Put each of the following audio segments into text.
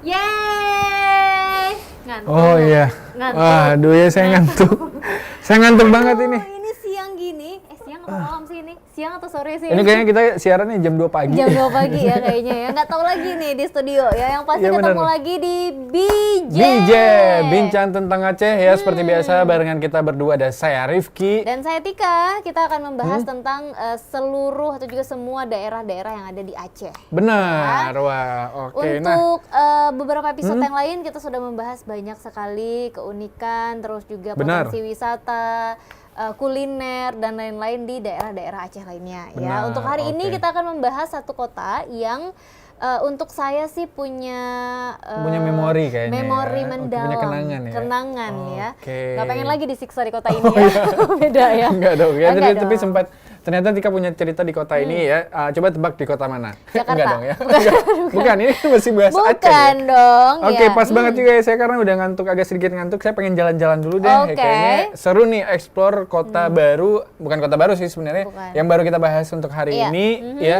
Yeay! Ngantuk. Oh iya. Ngantuk. Waduh ya saya ngantuk. Saya ngantuk banget ini. Ini siang gini. Siang atau malam sih ini? Siang atau sore sih? Ini kayaknya kita siarannya jam 2 pagi. Jam 2 pagi ya kayaknya ya. Nggak tahu lagi nih di studio ya. Yang pasti Iya, ketemu bener. lagi di BJ. BJ, Bincang Tentang Aceh ya. Seperti biasa barengan kita berdua ada saya Rifki. Dan saya Tika. Kita akan membahas tentang seluruh atau juga semua daerah-daerah yang ada di Aceh. Benar, wah oke. Nah, Untuk beberapa episode yang lain kita sudah membahas banyak sekali keunikan, terus juga Benar. potensi wisata, kuliner dan lain-lain di daerah-daerah Aceh lainnya. Ya, Benar, untuk hari ini oke. kita akan membahas satu kota yang untuk saya sih punya punya memori kayaknya memori ya. mendalam, Punya kenangan ya. kenangan ya. Oke. Nggak pengen lagi disiksa di kota ini ya, beda ya. Enggak dong, ya, Enggak tapi dong. sempat ternyata Tika punya cerita di kota ini ya. Coba tebak di kota mana? Jakarta. Enggak dong ya. Bukan, ini masih bahas Aceh Bukan ya. dong. Oke, ya. pas banget juga ya saya karena udah ngantuk, agak sedikit ngantuk. Saya pengen jalan-jalan dulu deh. Oke. Kayaknya seru nih explore kota baru, bukan kota baru sih sebenarnya. Bukan. Yang baru kita bahas untuk hari Iya. ini ya.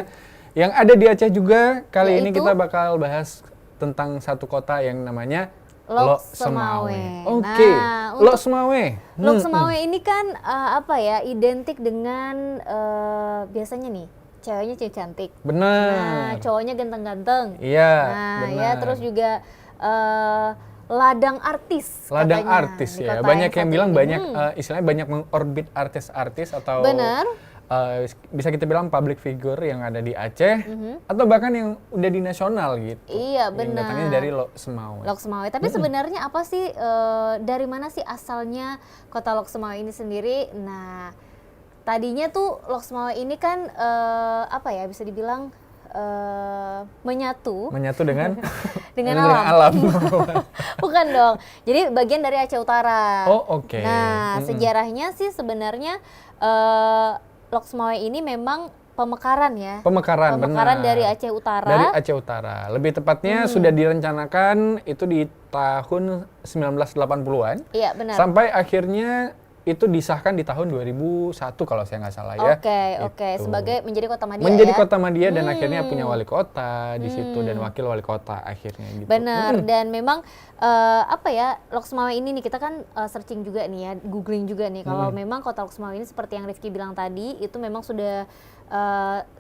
Yang ada di Aceh juga. Kali ini Yaitu? kita bakal bahas tentang satu kota yang namanya Lok Lok Semawe. Oke. Nah, Lok Semawe. Lok Semawe ini kan apa ya, identik dengan biasanya nih ceweknya cewek cantik. Benar. Nah, cowoknya ganteng-ganteng. Iya, Nah, benar. ya terus juga ladang artis. Ladang katanya, artis di ya. kota Banyak yang satu bilang ini. banyak istilahnya banyak mengorbit artis-artis atau Benar. Bisa kita bilang public figure yang ada di Aceh atau bahkan yang udah di nasional gitu. Iya, Yang benar. datangnya dari Lok Semawe. Lok Semawe. Tapi sebenarnya apa sih dari mana sih asalnya kota Lok Semawe ini sendiri? Nah, tadinya tuh Lok Semawe ini kan apa ya, bisa dibilang menyatu dengan dengan alam. Bukan dong. Jadi bagian dari Aceh Utara. Oh, oke. Nah, sejarahnya sih sebenarnya Lok Semawe ini memang pemekaran ya. Pemekaran, benar. dari Aceh Utara. Dari Aceh Utara. Lebih tepatnya sudah direncanakan itu di tahun 1980-an. Iya, benar. Sampai akhirnya itu disahkan di tahun 2001 kalau saya nggak salah ya. Oke. Gitu. Sebagai menjadi kota Madia Menjadi ya. kota Madia dan akhirnya punya wali kota di situ dan wakil wali kota akhirnya gitu. Benar, dan memang apa ya, Lok Semawe ini nih kita kan searching juga nih ya, googling juga nih kalau memang kota Lok Semawe ini seperti yang Rifki bilang tadi, itu memang sudah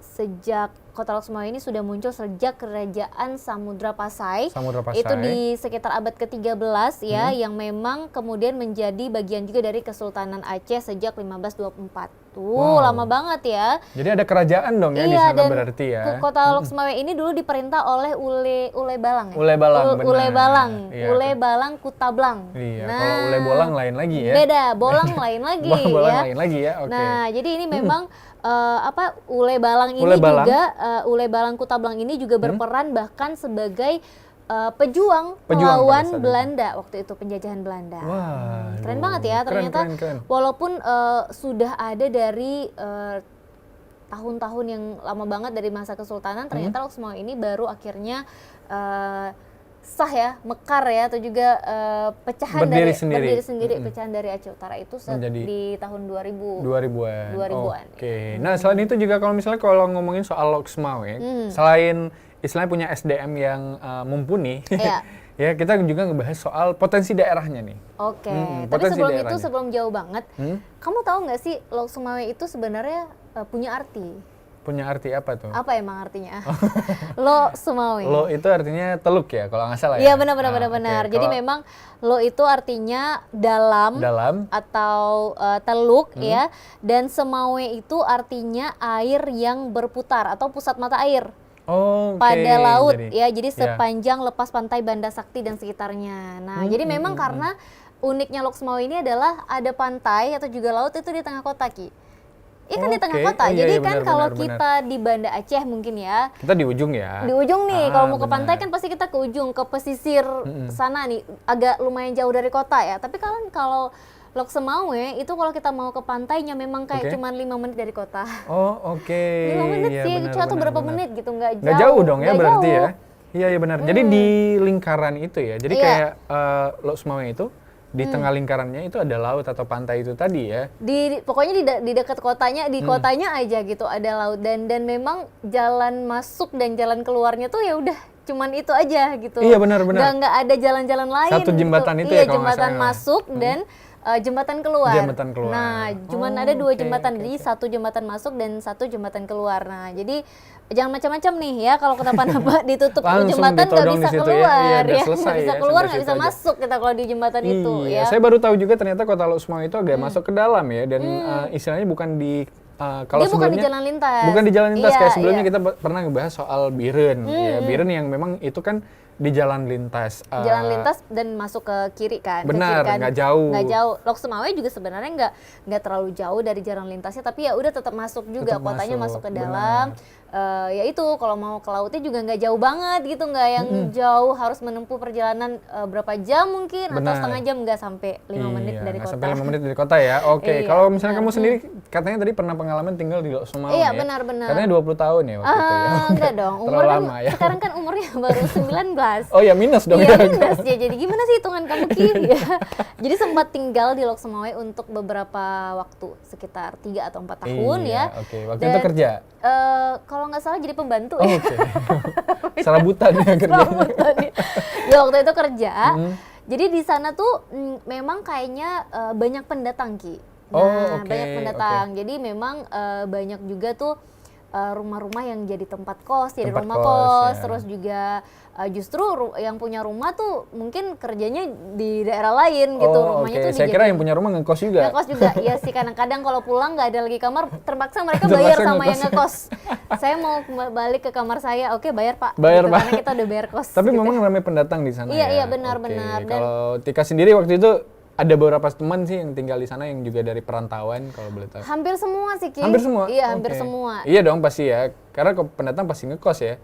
sejak kota Lok Semawe ini sudah muncul sejak kerajaan Samudra Pasai. Samudra Pasai. Itu di sekitar abad ke-13 ya, yang memang kemudian menjadi bagian juga dari Kesultanan Aceh sejak 1524. Tuh, Wow. lama banget ya. Jadi ada kerajaan dong ya di Iya, sana dan berarti ya. kota Lok Semawe ini dulu diperintah oleh Ule Balang ya? Ule Balang, benar. Ule Balang, Iya. Ule Balang Kutablang. Iya, kalau Ule Bolang lain lagi ya. Beda, Bolang lain lagi Bolang ya. lain lagi ya, oke. Nah, jadi ini memang apa, Ule Balang ini Ule Balang. juga Ule Balang Kutablang ini juga berperan bahkan sebagai pejuang Pejuang melawan pada saat itu. Belanda waktu itu, penjajahan Belanda. Wah, Keren banget ya ternyata. Keren. Walaupun sudah ada dari tahun-tahun yang lama banget dari masa Kesultanan, ternyata Lok Semawe ini baru akhirnya sah ya, mekar ya, atau juga pecahan Berdiri berdiri sendiri. sendiri pecahan dari Aceh Utara itu Menjadi di tahun 2000. 2000-an. 2000-an. Oke. Nah, selain itu juga kalau misalnya kalau ngomongin soal Lok Semawe, selain istilahnya punya SDM yang mumpuni, Iya. ya kita juga ngebahas soal potensi daerahnya nih. Oke, tapi potensi sebelum itu, daerahnya. sebelum jauh banget, kamu tahu nggak sih Lok Semawe itu sebenarnya punya arti? Punya arti apa tuh? Apa emang artinya? Lo Semawe. Lo itu artinya teluk ya, kalau nggak salah ya? Iya, benar. Oke. Jadi Kalau memang lo itu artinya dalam dalam, atau teluk ya, dan Semawe itu artinya air yang berputar atau pusat mata air oke. pada laut ya. ya. Jadi sepanjang lepas pantai Banda Sakti dan sekitarnya. Nah, jadi memang karena uniknya Lok Semawe ini adalah ada pantai atau juga laut itu di tengah kota, Ki. Iya kan di tengah Oke. kota. Oh, iya, Jadi iya, kan benar, kalau benar. kita di Banda Aceh mungkin ya, Kita di ujung ya. di ujung nih, kalau mau ke benar. pantai kan pasti kita ke ujung, ke pesisir sana nih, agak lumayan jauh dari kota ya. Tapi kalau Lok Semawe itu kalau kita mau ke pantainya memang kayak Oke. cuma 5 menit dari kota. Oh, oke. 5 menit Iya, sih, benar, atau benar, berapa benar. menit gitu, nggak jauh. Nggak jauh dong ya Nggak berarti jauh. ya. Iya, benar. Jadi di lingkaran itu ya. Jadi Iya. kayak Lok Semawe itu di tengah lingkarannya itu ada laut atau pantai itu tadi ya. Pokoknya di dekat kotanya, di kotanya aja gitu ada laut, dan memang jalan masuk dan jalan keluarnya tuh ya udah cuman itu aja gitu. Iya, benar. Nggak ada jalan-jalan lain. Satu jembatan gitu. itu ya Iya, kalau nggak jembatan salah. masuk dan jembatan keluar. Jembatan keluar. Nah, cuman ada 2 jembatan. Jadi satu jembatan masuk dan satu jembatan keluar. Nah, jadi jangan macam-macam nih ya, kalau kenapa-napa ditutup jembatan nggak bisa keluar ya. Nggak bisa ya, keluar, nggak situ bisa aja. masuk kita kalau di jembatan itu ya. Saya baru tahu juga ternyata Kota Lok Sumawe itu agak masuk ke dalam ya, dan istilahnya bukan di kalau Dia bukan di sebelumnya jalan lintas. bukan di jalan lintas Iya, kayak sebelumnya iya. kita pernah ngebahas soal Biren ya, Biren yang memang itu kan di jalan lintas. Jalan lintas dan masuk ke kiri kan. Benar, ke kiri kan. nggak jauh. Nggak jauh. Lok Sumawe juga sebenarnya nggak terlalu jauh dari jalan lintasnya, tapi ya udah tetap masuk juga, Tetap kotanya masuk ke benar. dalam. Ya itu kalau mau ke lautnya juga nggak jauh banget gitu, nggak yang jauh harus menempuh perjalanan berapa jam mungkin atau Benar. setengah jam, nggak sampai 5 menit dari nggak kota. sampai 5 menit dari kota ya. Oke, Iya, kalau misalnya kamu sendiri katanya tadi pernah pengalaman tinggal di Lok Sumawe Iya, ya? benar-benar. Katanya 20 tahun ya waktu itu ya. Enggak dong, umur Terlalu kan lama ya. sekarang kan umurnya baru 19. Oh ya, minus dong Iya, ya. minus ya. Jadi gimana sih hitungan kamu Ki? Ya. Jadi sempat tinggal di Lok Sumawe untuk beberapa waktu, sekitar 3 atau 4 tahun Iya, ya. Oke, waktu itu kerja. Kalau nggak salah jadi pembantu Oh, ya. oke. Serabutan ya kerjanya. Serabutan ya. Ya waktu itu kerja. Jadi di sana tuh memang kayaknya banyak pendatang Ki. Oh, Nah, oke, banyak pendatang. Jadi memang banyak juga tuh rumah-rumah yang jadi tempat kos, jadi Tempat rumah kos, kos, ya. terus juga justru yang punya rumah tuh mungkin kerjanya di daerah lain gitu, Oh, rumahnya oke. tuh Saya kira yang punya rumah ngekos juga. ngekos juga. Iya sih, kadang-kadang kalau pulang nggak ada lagi kamar, terpaksa mereka bayar Terpaksa sama yang ngekos. ngekos. Saya mau balik ke kamar saya, oke bayar Pak. Bayar, Gitu, Pak. karena kita udah bayar kos. Tapi gitu. memang ramai pendatang di sana Iya, ya. iya, benar-benar. Oke. Dan- Kalau Tika sendiri waktu itu ada beberapa teman sih yang tinggal di sana yang juga dari perantauan kalau boleh tahu. Hampir semua sih Ki. Hampir semua? Iya, hampir Oke. semua. Iya dong pasti ya. Karena kalau pendatang pasti ngekos ya.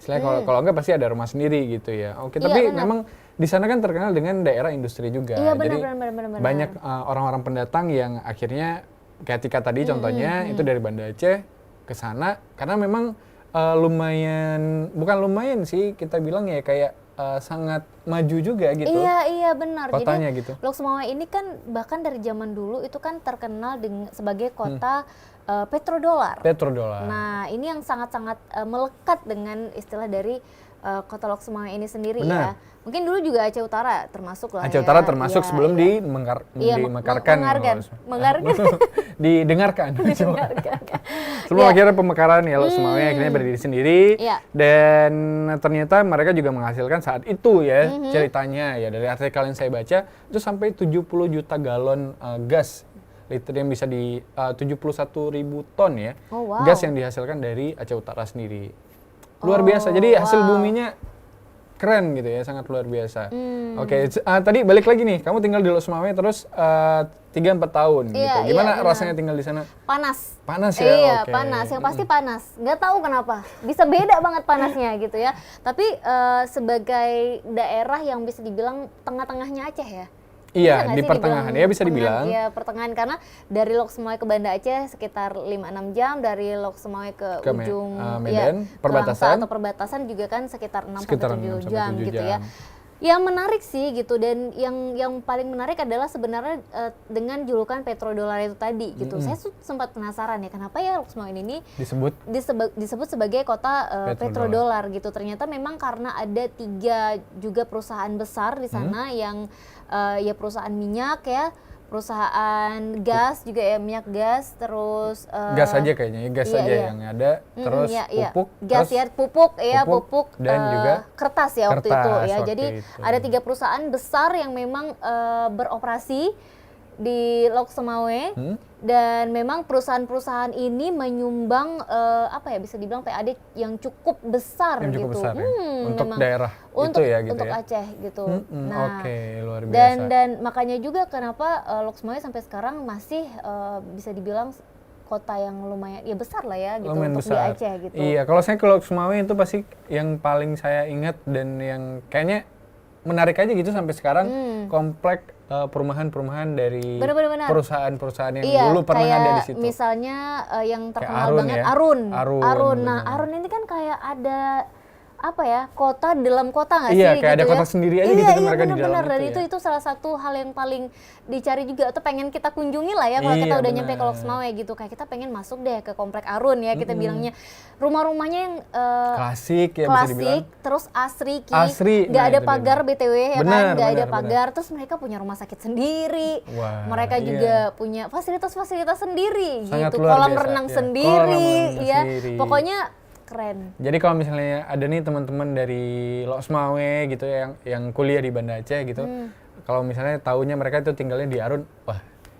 Istilahnya kalau enggak pasti ada rumah sendiri gitu ya. Oke, Iya, tapi benar. memang di sana kan terkenal dengan daerah industri juga. Iya, benar, Jadi benar. banyak orang-orang pendatang yang akhirnya kayak Tika tadi contohnya itu dari Banda Aceh ke sana karena memang bukan lumayan sih kita bilang ya, kayak sangat maju juga gitu. Iya, benar. Kotanya Jadi gitu. Lok Sumawe ini kan bahkan dari zaman dulu itu kan terkenal sebagai kota petrodolar. Petrodolar. Nah, ini yang sangat-sangat melekat dengan istilah dari kota Lok Sumawe ini sendiri Benar. ya. Mungkin dulu juga Aceh Utara termasuk lah Aceh ya. Utara termasuk Iya, sebelum iya. Iya, dimekarkan. mengargan. Didengarkan. Mendengarkan. Sebelum Iya. akhirnya pemekaran ya Lok Sumawe akhirnya berdiri sendiri. Iya. Dan ternyata mereka juga menghasilkan saat itu ya ceritanya ya, dari artikel yang saya baca itu sampai 70 juta galon gas liter yang bisa 71.000 ton ya. Oh, wow. Gas yang dihasilkan dari Aceh Utara sendiri. Luar biasa. Jadi hasil wow. buminya keren gitu ya, sangat luar biasa. Oke, tadi balik lagi nih, kamu tinggal di Lok Sumawe terus 3-4 tahun Iya, gitu. iya, Gimana benar. rasanya tinggal di sana? Panas. Panas ya? Iya, Oke. panas. Yang pasti panas. Nggak tahu kenapa. Bisa beda banget panasnya gitu ya. Tapi sebagai daerah yang bisa dibilang tengah-tengahnya Aceh ya. Iya, Bisa nggak di sih pertengahan dibilang ya bisa dibilang. Iya, pertengahan, karena dari Lok Sumawe ke Banda Aceh sekitar 5-6 jam, dari Lok Sumawe ke ujung Medan, ya, ke perbatasan. Langsa atau perbatasan juga kan sekitar 6 Sekitar sampai 6 7 sampai jam 7 gitu jam. ya. Yang menarik sih gitu, dan yang paling menarik adalah sebenarnya dengan julukan petrodolar itu tadi gitu. Saya sempat penasaran ya, kenapa ya Lok Sumawe ini disebut sebagai kota petrodolar gitu. Ternyata memang karena ada 3 juga perusahaan besar di sana yang ya perusahaan minyak ya, perusahaan gas juga ya, minyak gas, terus Gas aja kayaknya, gas iya, aja iya. yang ada, terus iya. pupuk, gas terus ya, pupuk dan juga kertas ya waktu itu kertas ya. waktu Jadi itu. ada 3 perusahaan besar yang memang beroperasi di Lok Sumawe, dan memang perusahaan-perusahaan ini menyumbang apa ya, bisa dibilang PAD yang cukup besar yang cukup gitu. besar ya, untuk memang. daerah Untuk, itu ya gitu untuk ya. Aceh gitu. Oke, luar biasa. Dan makanya juga kenapa Lok Sumawe sampai sekarang masih bisa dibilang kota yang lumayan ya besar lah ya gitu, Lumayan untuk besar. di Aceh gitu. Iya, kalau saya ke Lok Sumawe itu pasti yang paling saya ingat dan yang kayaknya menarik aja gitu sampai sekarang, komplek perumahan-perumahan dari Bener-bener. perusahaan-perusahaan yang Iya, dulu pernah kayak ada di situ. misalnya yang terkenal Arun banget ya? Arun. Arun, Nah, bener. Arun ini kan kayak apa ya, kota dalam kota nggak Iya, sih kayak gitu ada ya? kota sendiri aja Iya, gitu iya, mereka di benar-benar. dalam Dan itu ya. itu salah satu hal yang paling dicari juga atau pengen kita kunjungi lah ya kalau Iya, kita udah nyampe ke benar. Lok Sumawe gitu. Kayak kita pengen masuk deh ke Komplek Arun ya, kita bilangnya. Rumah-rumahnya yang Klasik ya bisa dibilang. klasik, terus asri, Asri, nggak nah ada itu dia. pagar BTW ya kan, Benar, nggak ada benar, pagar. Terus mereka punya rumah sakit sendiri, Wah, mereka iya. juga punya fasilitas-fasilitas sendiri Sangat gitu, luar kolam biasa, renang ya. sendiri, Kolam renang ya, sendiri. pokoknya keren. Jadi kalau misalnya ada nih teman-teman dari Lok Sumawe gitu yang kuliah di Banda Aceh gitu, kalau misalnya taunya mereka itu tinggalnya di Arun, wah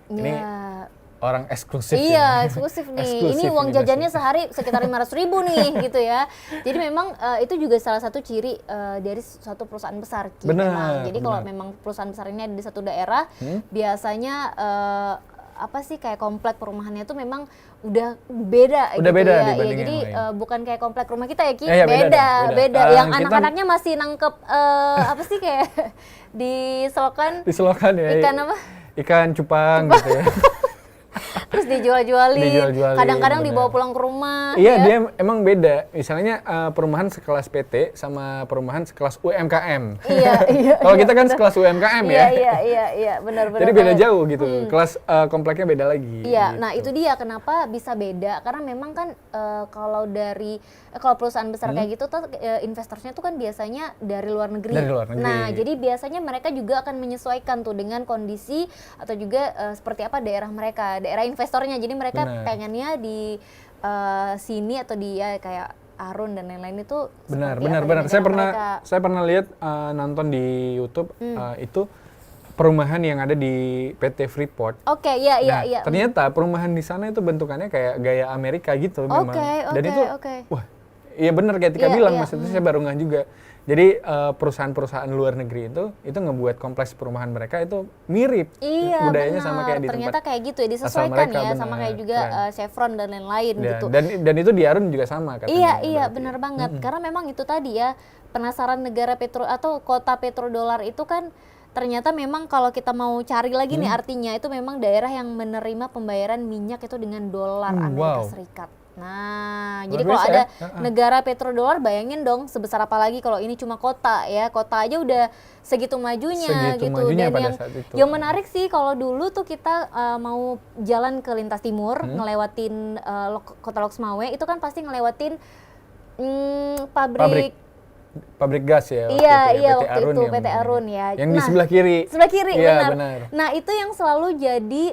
ini Ya. orang eksklusif. Iya, ya. eksklusif nih. Eksklusif Ini uang pasti. jajannya sehari sekitar 500.000 nih, gitu ya. Jadi memang itu juga salah satu ciri dari suatu perusahaan besar. Ki, Benar, memang. Jadi kalau benar. memang perusahaan besar ini ada di satu daerah, biasanya apa sih kayak komplek perumahannya tuh memang udah beda. Udah gitu beda ya. dibanding Iya, jadi yang lain. bukan kayak komplek rumah kita ya, Ki. Iya, beda beda, dong, beda. Yang Kita- anak-anaknya masih nangkep apa sih kayak di selokan Di selokan ya. ikan apa? Ikan cupang gitu ya. Terus dijual-jualin, Dijual-jualin, kadang-kadang benar. dibawa pulang ke rumah. Iya, ya. dia emang beda. Misalnya perumahan sekelas PT sama perumahan sekelas UMKM. Iya, iya. Kalau kita kan benar. sekelas UMKM Iya, ya. iya, benar-benar. Jadi beda jauh gitu. Kelas kompleknya beda lagi. Iya, gitu. nah itu dia kenapa bisa beda karena memang kan kalau dari kalau perusahaan besar kayak gitu tuh investornya tuh kan biasanya dari luar negeri. Dari luar negeri. Nah, jadi biasanya mereka juga akan menyesuaikan tuh dengan kondisi atau juga seperti apa daerah mereka, daerah investornya. Jadi mereka Benar. pengennya di sini atau di ya, kayak Arun dan lain-lain itu Benar, seperti benar, apa di benar. daerah mereka. Saya pernah lihat nonton di YouTube itu perumahan yang ada di PT Freeport. Oke, iya, iya, Nah, iya. ternyata perumahan di sana itu bentukannya kayak gaya Amerika gitu memang. Dan Oke, itu, oke. wah, iya benar kayak Tika Iya, bilang, iya, maksudnya saya baru ngeh juga. Jadi perusahaan-perusahaan luar negeri itu ngebuat kompleks perumahan mereka itu mirip. Iya, Budayanya benar. sama kayak di Ternyata tempat kayak gitu ya, asal disesuaikan mereka, ya, sama benar, kayak juga keren. Chevron dan lain-lain gitu. Dan itu di Arun juga sama katanya. Iya, iya, berarti. benar banget. Karena memang itu tadi ya, penasaran negara petro atau kota petrodolar itu kan ternyata memang kalau kita mau cari lagi nih artinya itu memang daerah yang menerima pembayaran minyak itu dengan dolar Amerika wow. Serikat. Nah, Luar jadi kalau biasa ada ya. negara petrodolar, bayangin dong sebesar apa lagi kalau ini cuma kota ya. Kota aja udah segitu majunya Segitu gitu. majunya Dan pada yang saat itu. yang menarik sih kalau dulu tuh kita mau jalan ke lintas timur, ngelewatin kota Lok Sumawe, itu kan pasti ngelewatin pabrik. Pabrik gas ya. Iya, iya PT waktu Arun itu yang PT ini. Arun ya. Yang di sebelah kiri. Sebelah kiri, Iya, benar. Nah, itu yang selalu jadi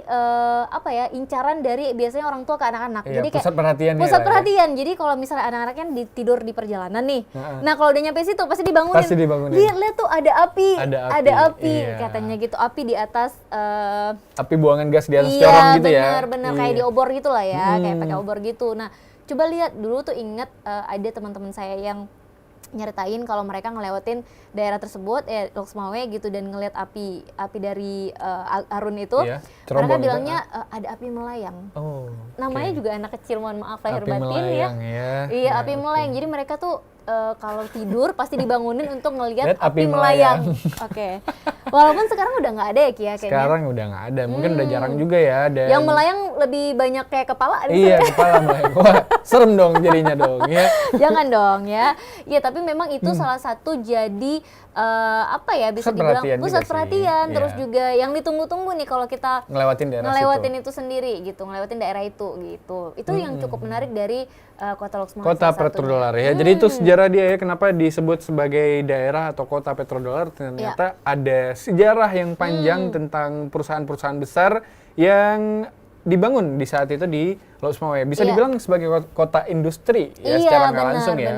apa ya, incaran dari biasanya orang tua ke anak-anak. Iya, Jadi kayak pusat perhatian ya pusat lah ya. perhatian. Jadi kalau misalnya anak-anaknya tidur di perjalanan nih. Nah, kalau udah nyampe situ pasti dibangunin. Pasti dibangunin. Lihat tuh ada api. Ada api, iya. Katanya gitu. Api di atas Api buangan gas di atas iya, corong gitu ya. benar kayak di obor gitu lah ya, kayak pakai obor gitu. Nah, coba lihat dulu tuh ingat ada teman-teman saya yang nyeritain kalau mereka ngelewatin daerah tersebut Lok Sumawe gitu dan ngelihat api dari Arun itu, Iya, mereka cerombong itu, bilangnya ada api melayang. Oh. Namanya juga anak kecil, mohon maaf lahir Api batin ya. melayang ya. Iya, Ya, api oke. melayang. Jadi mereka tuh kalau tidur pasti dibangunin untuk ngelihat Lihat api api melayang. melayang. Oke. Walaupun sekarang udah nggak ada ya Ki ya kayaknya. Sekarang udah nggak ada, mungkin udah jarang juga ya. Dan Yang melayang lebih banyak kayak kepala. Iya, kepala melayang. Wah, serem dong jadinya dong ya. Jangan dong ya. Ya tapi memang itu salah satu jadi apa ya bisa Pusat dibilang perhatian pusat juga sih. perhatian. Terus Iya. juga yang ditunggu-tunggu nih kalau kita Ngelewatin daerah ngelewatin situ. itu sendiri gitu, ngelewatin daerah itu gitu. Itu yang cukup menarik dari Kota Lok Sumawe. Kota salah satunya. petrodolar ya. Jadi itu sejarah dia ya, kenapa disebut sebagai daerah atau kota petrodolar, ternyata ada sejarah yang panjang tentang perusahaan-perusahaan besar yang dibangun di saat itu di Lok Sumawe. Bisa Iya. dibilang sebagai kota industri ya, Iya, secara nggak benar, langsung ya.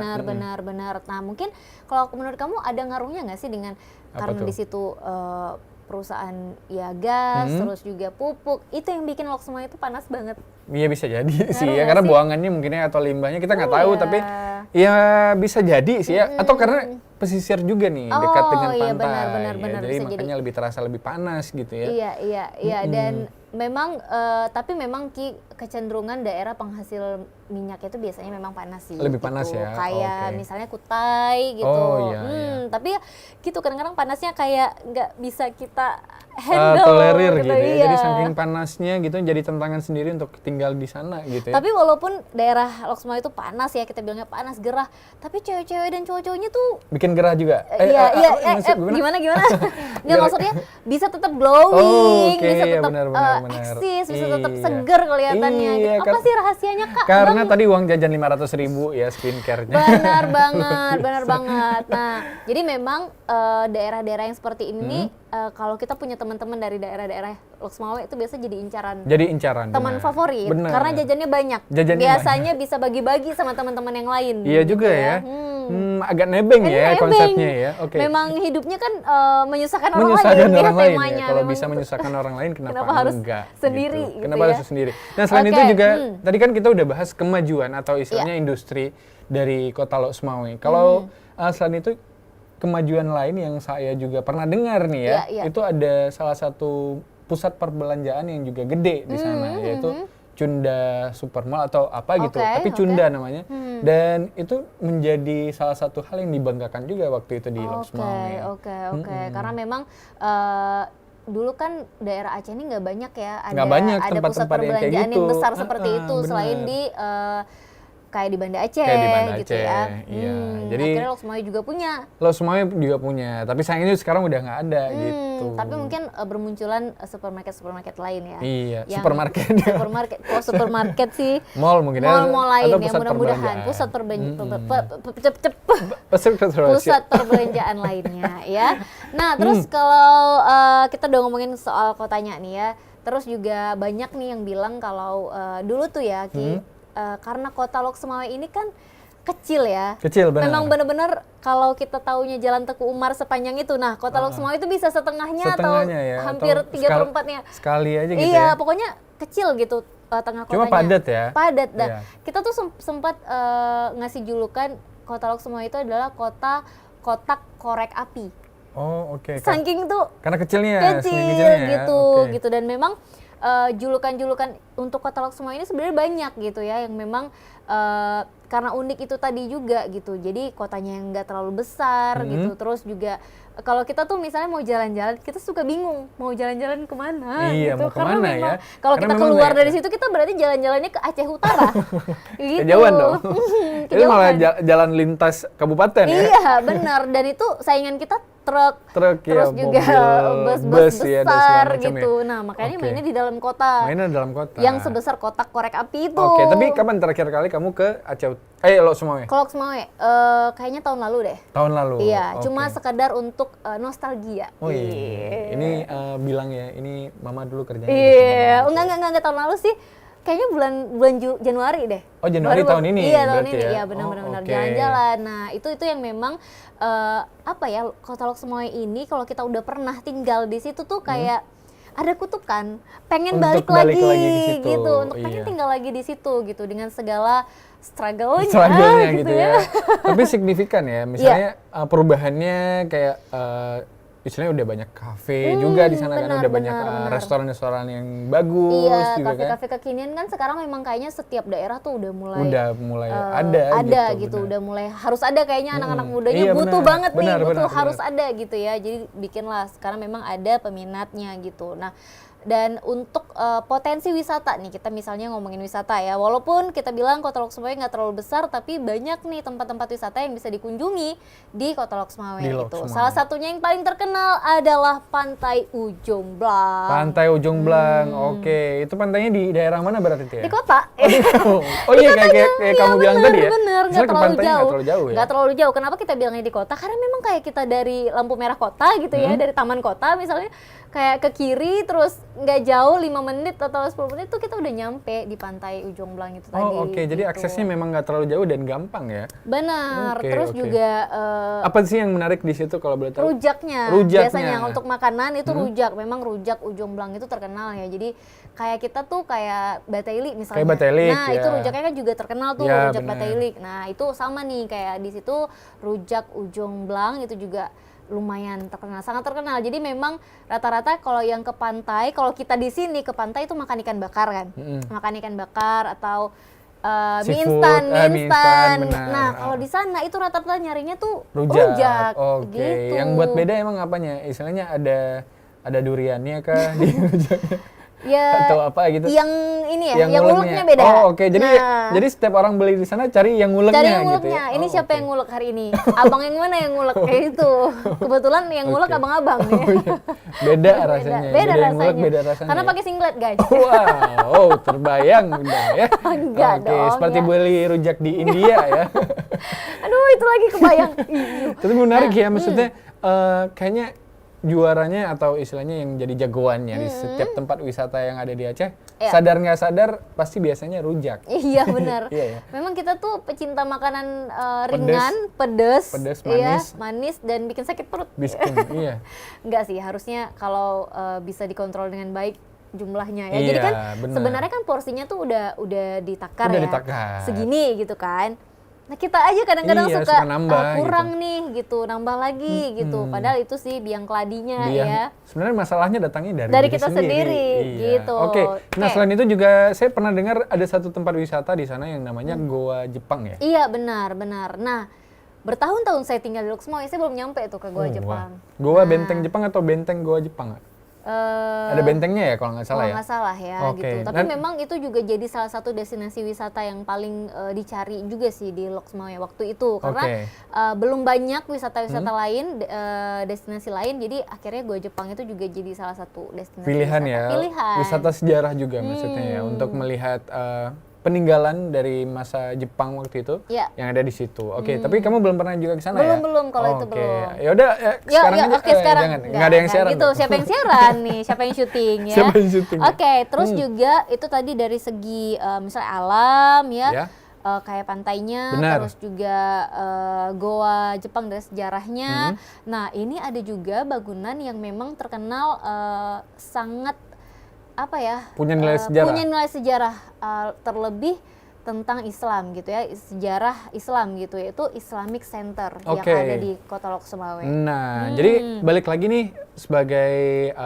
benar. Nah, mungkin kalau menurut kamu ada ngaruhnya nggak sih dengan Apa karena tuh? di situ perusahaan ya gas, terus juga pupuk, itu yang bikin Lok Sumawe itu panas banget. Iya bisa jadi sih Ngaruh ya, nggak karena sih? buangannya mungkinnya atau limbahnya kita nggak tahu, Iya. tapi ya bisa jadi sih ya. Atau karena pesisir juga nih, dekat dengan Oh, iya, pantai. benar, Jadi bisa makanya lebih terasa lebih panas gitu ya. Iya, dan memang tapi memang kecenderungan daerah penghasil minyak itu biasanya memang panas sih. Lebih panas gitu. ya, Kayak oke. misalnya Kutai gitu. Oh, iya, iya. Tapi ya gitu kadang-kadang panasnya kayak nggak bisa kita handle tolerir gitu ya. Iya. Jadi saking panasnya gitu jadi tantangan sendiri untuk tinggal di sana gitu ya. Tapi walaupun daerah Lok Sumawe itu panas ya, kita bilangnya panas gerah, tapi cewek-cewek dan cowok-cowoknya tuh Bikin gerah juga. gimana? Nggak, maksudnya bisa tetap glowing, Oke, bisa iya, tetap benar. eksis, bisa tetap Iya. seger kelihatannya. Iya, Apa sih rahasianya, Kak? Karena Bang? tadi uang jajan 500.000 ya skincare-nya. Benar banget. Nah, jadi memang daerah-daerah yang seperti ini nih, kalau kita punya teman-teman dari daerah-daerah Lok Sumawe itu biasa jadi incaran. Jadi incaran. Teman benar. favorit, Benar. karena jajannya banyak. Biasanya bisa bagi-bagi sama teman-teman yang lain. Iya gitu juga ya. Agak nebeng ya Nebeng. konsepnya ya. Oke. Memang hidupnya kan menyusahkan orang Menyusahkan lain. orang ya, lain temanya. ya. Kalau Memang bisa menyusahkan orang lain kenapa harus enggak? sendiri Gitu. gitu Kenapa ya. harus sendiri? Nah, selain Oke, itu juga tadi kan kita udah bahas kemajuan atau istilahnya Iya. industri dari Kota Lok Sumawe. Kalau selain itu kemajuan lain yang saya juga pernah dengar nih ya, Iya. itu ada salah satu pusat perbelanjaan yang juga gede di sana, yaitu Cunda Supermall atau apa gitu, tapi Cunda namanya. Dan itu menjadi salah satu hal yang dibanggakan juga waktu itu di Lok Sumawe. Oke. Karena memang dulu kan daerah Aceh ini nggak banyak ya, Nggak banyak ada pusat tempat-tempat yang kayak perbelanjaan yang gitu. besar seperti itu, Bener. selain di kayak di Banda Aceh, Kayak di Banda gitu Aceh, ya. iya. Jadi akhirnya Lok Sumawe juga punya. Lok Sumawe juga punya, tapi sayangnya sekarang udah nggak ada gitu. Tapi mungkin bermunculan supermarket lain ya. Iya, Yang- supermarket. Kalau supermarket sih Mall mungkin ya, mall lain atau ya, pusat mudah-mudahan perbelanjaan. pusat Pusat perbelanjaan lainnya ya. Nah, terus kalau kita udah ngomongin soal kotanya nih ya, terus juga banyak nih yang bilang kalau dulu tuh ya Ki, karena kota Lok Sumawe ini kan kecil ya. Kecil benar. Memang benar-benar kalau kita taunya Jalan Teku Umar sepanjang itu, nah kota Lok Sumawe itu bisa setengahnya atau ya, hampir atau 3/4-nya. Sekali aja gitu Iya, ya. pokoknya kecil gitu tengah kotanya. Cuma padat ya? Padat. Dah. Iya. Kita tuh sempat ngasih julukan kota Lok Sumawe itu adalah kota kotak korek api. Oh, oke. Saking tuh Karena kecilnya, kecil saking kecilnya ya, gitu, oke. gitu. Dan memang julukan-julukan untuk kota Lok Sumawe ini sebenarnya banyak gitu ya, yang memang karena unik itu tadi juga gitu. Jadi kotanya yang nggak terlalu besar gitu. Terus juga kalau kita tuh misalnya mau jalan-jalan, kita suka bingung mau jalan-jalan kemana. Iya, gitu. mau kemana ya? Kalau Karena kita memang keluar ya. dari situ, kita berarti jalan-jalannya ke Aceh Utara. Gitu. Kejauhan dong. Itu malah Kejauhan. jalan lintas kabupaten ya. Iya, benar. Dan itu saingan kita truk ya, terus juga mobil, bus-bus ya, dan segala besar macam gitu. ya. Nah, makanya Oke. mainnya di dalam kota. Mainnya dalam kota. Yang sebesar kotak korek api itu. Oke, tapi kapan terakhir kali kamu ke Aceh? Lok Sumawe? Kalau ke Sumawe, kayaknya tahun lalu deh. Tahun lalu. Iya, Oke. cuma sekedar untuk nostalgia. Oh iya. Ini bilang ya, ini mama dulu kerjanya di Iya, sini. enggak tahun lalu sih. Kayaknya bulan Januari deh. Oh, Januari tahun ini Iya, tahun berarti ini. ya? Iya, benar Oh, oke. jalan-jalan. Nah, itu yang memang apa ya, Kota Lok Sumawe ini kalau kita udah pernah tinggal di situ tuh kayak ada kutukan, pengen Untuk balik balik lagi lagi ke situ, gitu, untuk pengen iya. tinggal lagi di situ gitu dengan segala struggle-nya Struggle-nya gitu ya. Tapi signifikan ya, Iya. misalnya perubahannya kayak istilahnya udah banyak kafe juga di sana kan, benar, udah banyak benar. restoran-restoran yang bagus Iya, juga kan. kafe-kafe kekinian kan sekarang memang kayaknya setiap daerah tuh udah mulai Udah mulai ada gitu, benar. udah mulai harus ada kayaknya anak-anak mudanya Iya, butuh benar. banget nih, Benar, butuh benar, harus benar. ada gitu ya. Jadi bikinlah sekarang memang ada peminatnya gitu. Nah, dan untuk potensi wisata nih, kita misalnya ngomongin wisata ya, walaupun kita bilang Kota Lok Sumawe nggak terlalu besar, tapi banyak nih tempat-tempat wisata yang bisa dikunjungi di Kota Lok Sumawe Di Lok gitu. Sumawe. Salah satunya yang paling terkenal adalah Pantai Ujung Blang. Pantai Ujung Blang, oke. Itu pantainya di daerah mana berarti itu ya? Di kota. Oh iya, kayak kamu bilang tadi ya? Bener, Misalnya nggak ke terlalu pantainya jauh. nggak terlalu jauh ya? Nggak terlalu jauh. Kenapa kita bilangnya di kota? Karena memang kayak kita dari lampu merah kota gitu ya, dari taman kota misalnya, kayak ke kiri terus nggak jauh 5 menit atau 10 menit tuh kita udah nyampe di Pantai Ujung Blang itu tadi. Oh oke, jadi gitu. aksesnya memang nggak terlalu jauh dan gampang ya? Benar. Oke, Terus oke. juga Apa sih yang menarik di situ kalau boleh tahu? rujaknya. Rujaknya. Biasanya untuk makanan itu rujak. Memang rujak Ujung Blang itu terkenal ya. Jadi kayak kita tuh kayak Bataili misalnya. Kayak Bataili, Nah, ya. itu rujaknya kan juga terkenal tuh, Ya, rujak benar. Bataili. Nah, itu sama nih kayak di situ rujak Ujung Blang itu juga lumayan terkenal, sangat terkenal. Jadi memang rata-rata kalau yang ke pantai, kalau kita di sini ke pantai itu makan ikan bakar kan. Makan ikan bakar atau mie Seafood, instan, mie instan, benar. Nah, kalau di sana itu rata-rata nyarinya tuh Rujak. rujak Oke. gitu. Yang buat beda emang apanya? Istilahnya ada duriannya kah di rujaknya? Ya, Atau apa gitu? yang ini ya, yang nguleknya beda. Oh, oke. Jadi Nah, jadi setiap orang beli di sana cari yang nguleknya cari yang gitu nguleknya. ya. Ini Oh, siapa oke. yang ngulek hari ini? Abang yang mana yang ngulek kayak itu. Kebetulan yang ngulek Oke. abang-abang ya. Oh, iya. Beda rasanya. Beda yang ngulek rasanya. beda rasanya. Karena ya? pakai singlet, guys. Wow, terbayang udah ya. Enggak Oke, dong, seperti ya. beli rujak di India ya. Aduh, itu lagi kebayang. Ih, Tapi menarik Nah, ya, maksudnya kayaknya juaranya atau istilahnya yang jadi jagoannya di setiap tempat wisata yang ada di Aceh, Iya. sadar nggak sadar pasti biasanya rujak. Iya benar. Iya ya. Memang kita tuh pecinta makanan ringan, pedes, Pedes, iya, manis. manis dan bikin sakit perut. Biskin, iya. Enggak sih, harusnya kalau bisa dikontrol dengan baik jumlahnya ya. Iya, Jadi kan benar. sebenarnya kan porsinya tuh udah ditakar Udah ya. ditakar. Segini gitu kan. Nah, kita aja kadang-kadang Iya, suka suka nambah kurang nih gitu, nambah lagi gitu. Padahal itu sih biang keladinya ya. Sebenarnya masalahnya datangnya dari Dari diri kita sendiri, Iya. gitu. Oke. Nah, Oke. selain itu juga saya pernah dengar ada satu tempat wisata di sana yang namanya Goa Jepang ya. Iya, benar. Nah, bertahun-tahun saya tinggal di Luxembourg, saya belum nyampe tuh ke Goa Oh, Jepang. wah. Goa Nah, benteng Jepang atau benteng Goa Jepang? Ada eh, bentengnya ya kalau nggak salah kalau ya? nggak salah ya Oke, gitu. Tapi dan- memang itu juga jadi salah satu destinasi wisata yang paling dicari juga sih di Luxembourg ya waktu itu. Karena Oke. belum banyak wisata-wisata lain, destinasi lain. Jadi akhirnya Goa Jepang itu juga jadi salah satu destinasi Pilihan wisata. ya, Pilihan. wisata sejarah juga maksudnya ya, untuk melihat peninggalan dari masa Jepang waktu itu Ya. yang ada di situ. Oke, tapi kamu belum pernah juga ke sana ya? Belum, kalau itu Oke. belum. Ya udah, sekarang aja. Oke, sekarang Jangan, nggak ada yang siaran. gitu. dong. Siapa yang siaran nih? Siapa yang syuting ya? Siapa yang syuting? Oke, terus juga itu tadi dari segi misalnya alam ya, Ya. kayak pantainya, Benar. terus juga goa Jepang dari sejarahnya. Nah, ini ada juga bangunan yang memang terkenal sangat apa ya? Punya nilai sejarah. Punya nilai sejarah terlebih tentang Islam gitu ya, sejarah Islam gitu, yaitu Islamic Center yang Oke. ada di Kota Lhokseumawe. Nah, jadi balik lagi nih sebagai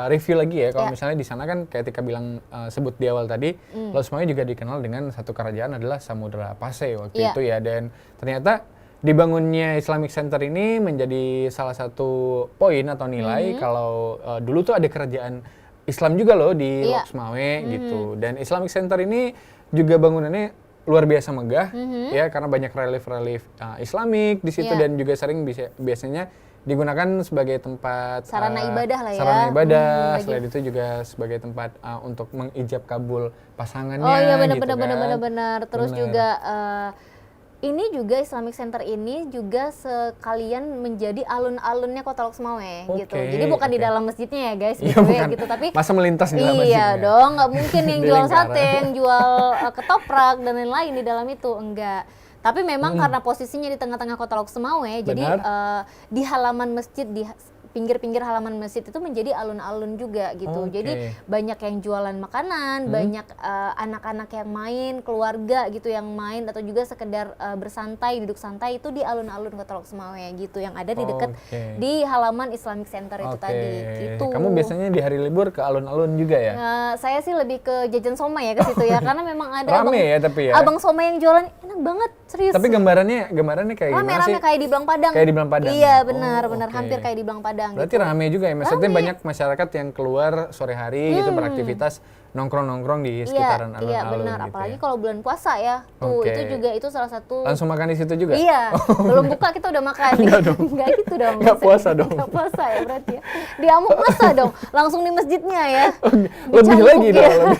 review lagi ya, kalau Ya. misalnya di sana kan kayak Tika bilang sebut di awal tadi, Lhokseumawe juga dikenal dengan satu kerajaan adalah Samudra Pasai waktu Ya. itu ya, dan ternyata dibangunnya Islamic Center ini menjadi salah satu poin atau nilai kalau dulu tuh ada kerajaan Islam juga loh di Iya. Lhokseumawe gitu, dan Islamic Center ini juga bangunannya luar biasa megah ya, karena banyak relief-relief Islamik di situ, Iya. dan juga sering biasanya digunakan sebagai tempat Sarana ibadah lah ya. sarana ibadah. Lagi. Selain itu juga sebagai tempat untuk mengijab kabul pasangannya. Oh iya, gitu benar. Terus Benar. juga ini juga Islamic Center ini juga sekalian menjadi alun-alunnya Kota Lhokseumawe gitu. Oke, Jadi bukan di oke. dalam masjidnya ya guys, Iya, gitu, bukan. gitu. Tapi Masa melintas di dalam iya masjidnya? dong, nggak mungkin yang Di jual lingkaran. sate, yang jual ketoprak dan lain-lain di dalam itu, enggak. Tapi memang karena posisinya di tengah-tengah Kota Lhokseumawe, jadi Benar. di halaman masjid, di pinggir-pinggir halaman masjid itu menjadi alun-alun juga gitu. Oke. Jadi banyak yang jualan makanan, banyak anak-anak yang main, keluarga gitu yang main, atau juga sekedar bersantai, duduk santai itu di alun-alun Kota Lhokseumawe gitu, yang ada di dekat Oke. di halaman Islamic Center itu Oke. tadi gitu. Kamu biasanya di hari libur ke alun-alun juga ya? Saya sih lebih ke jajan somai ya ke situ ya, karena memang ada Rame ya tapi ya? abang somai yang jualan enak banget, serius. Tapi gambarannya kayak gimana sih? Rame-rame kayak di Belang Padang. Kayak di Belang Padang Iya, ya? benar, Oh, benar, oke. hampir kayak di Belang Padang. Berarti gitu. rame juga ya, maksudnya Rame. banyak masyarakat yang keluar sore hari gitu beraktivitas nongkrong-nongkrong di sekitaran alun-alun Iya, benar. gitu Apalagi ya. kalau bulan puasa ya, tuh Oke. itu juga itu salah satu. Langsung makan di situ juga? Iya, belum buka kita udah makan. Enggak dong. Enggak gitu dong. Enggak puasa dong. Enggak puasa ya berarti ya. Di amuk masa dong, langsung di masjidnya ya. Lebih Dicangkuk lagi ya. dong,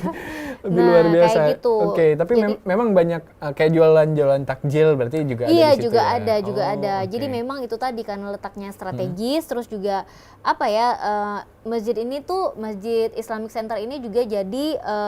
lebih Nah, luar kayak biasa. gitu. Oke, tapi Jadi- memang banyak kayak jualan-jualan takjil berarti juga ada Iya, di situ juga ya? ada, juga Oh, ada. oke. Jadi memang itu tadi karena letaknya strategis, terus juga apa ya, masjid ini tuh, Masjid Islamic Center ini juga jadi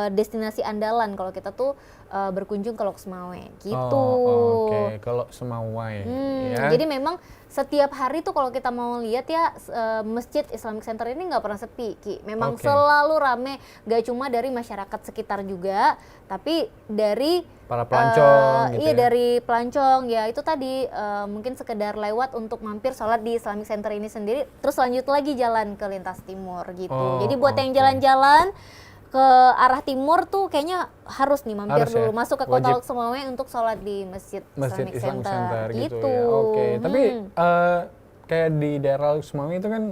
destinasi andalan kalau kita tuh berkunjung ke Lhokseumawe gitu. Oh, oke, kalau Semawai ya. Jadi memang setiap hari tuh kalau kita mau lihat ya, Masjid Islamic Center ini nggak pernah sepi, Ki. Memang Oke. selalu rame, gak cuma dari masyarakat sekitar juga, tapi dari Para pelancong gitu iya, ya. dari pelancong ya, itu tadi mungkin sekedar lewat untuk mampir sholat di Islamic Center ini sendiri, terus lanjut lagi jalan ke lintas timur gitu. Oh, Jadi buat yang oke. jalan-jalan ke arah timur tuh kayaknya harus nih mampir Harus dulu ya? masuk ke Kota Wajib. Lok Sumawe untuk sholat di Masjid Masjid Islamic Islamic Center, Center gitu gitu. ya. Oke, tapi kayak di daerah Lok Sumawe itu kan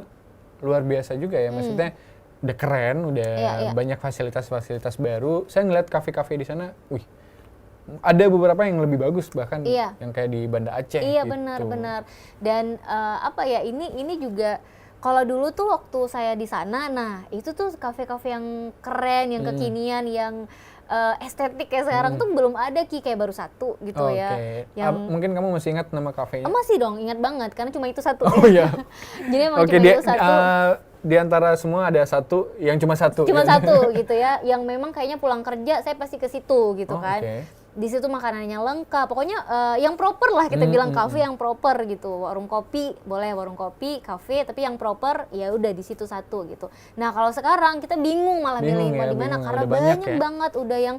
luar biasa juga ya, maksudnya udah keren, udah Iya. banyak fasilitas-fasilitas baru. Saya ngeliat kafe-kafe di sana, wih, ada beberapa yang lebih bagus bahkan Iya. yang kayak di Banda Aceh Iya gitu. benar. Dan apa ya, ini juga kalau dulu tuh waktu saya di sana, nah itu tuh kafe-kafe yang keren, yang kekinian, yang estetik kayak sekarang tuh belum ada kayak baru satu gitu ya. Yang Mungkin kamu masih ingat nama kafenya? masih dong, ingat banget karena cuma itu satu. Oh iya. Jadi emang Oke, cuma itu satu. di antara semua ada satu yang cuma satu. Cuma ya? satu gitu ya, yang memang kayaknya pulang kerja saya pasti ke situ gitu Oh, kan. oke. Di situ makanannya lengkap, pokoknya yang proper lah kita bilang, kafe yang proper gitu. Warung kopi boleh, warung kopi, kafe, tapi yang proper ya udah di situ satu gitu. Nah kalau sekarang kita bingung malah milih Bingung mau ya, di mana bingung. karena Udah banyak banyak ya. banget udah yang